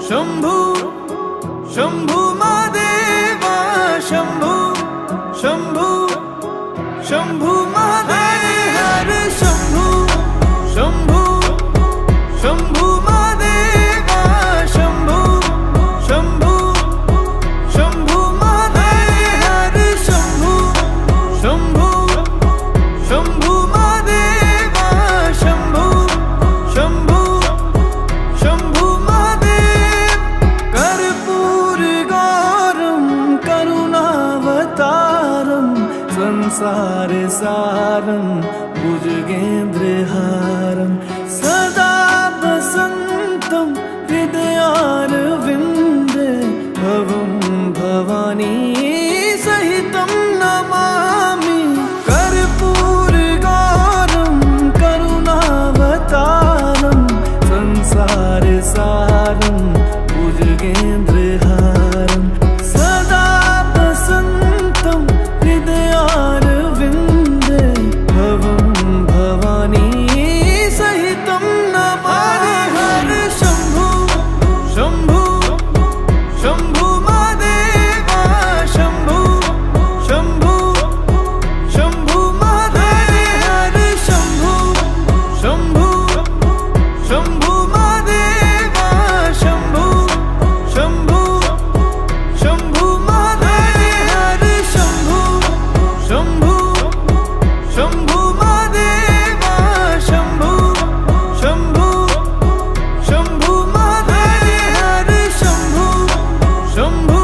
शंभू शंभू महादेवा शंभू शंभू शंभू महादेव हर शंभू शंभू शंभू महादेवा शंभू शंभू शंभू महादेव हर शंभू शंभू शंभू महादेवा शंभू शंभू शंभू महादेव कर्पूर गौरम करुणावतारम संसार सारम भुजगेन्द्रहारम सदा वसन्तं हृदयारविन्दे भवं भवानी सहितं नमामि कर्पूरगौरं करुणावतारं संसारसारं भुजगेन्द्रहारं सदा वसन्तं हृदयारविन्दे भवं भवानी सहितं नमामि हर शंभू शंभू शंभू महादेवा शंभू शंभू शंभू महादेव हर शंभू शंभू शंभू महादेवा शंभू शंभू शंभू महादेव हर शंभू शंभू शंभू महादेवा शंभू शंभू शंभू महादेव हर शंभू शंभू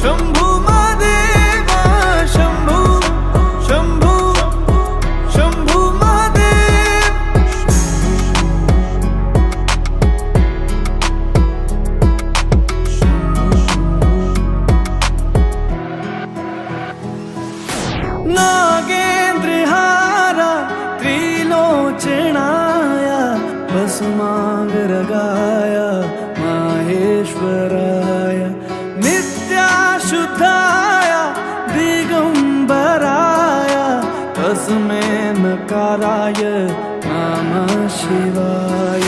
शंभू महादेवा शंभू शंभू शंभू महादेव नागेन्द्रहारा त्रिलोचनाय भस्मांगरगाय माहेश्वराय नित्याशुद्धाय दिगंबराय तस्मै नकाराय नमः शिवाय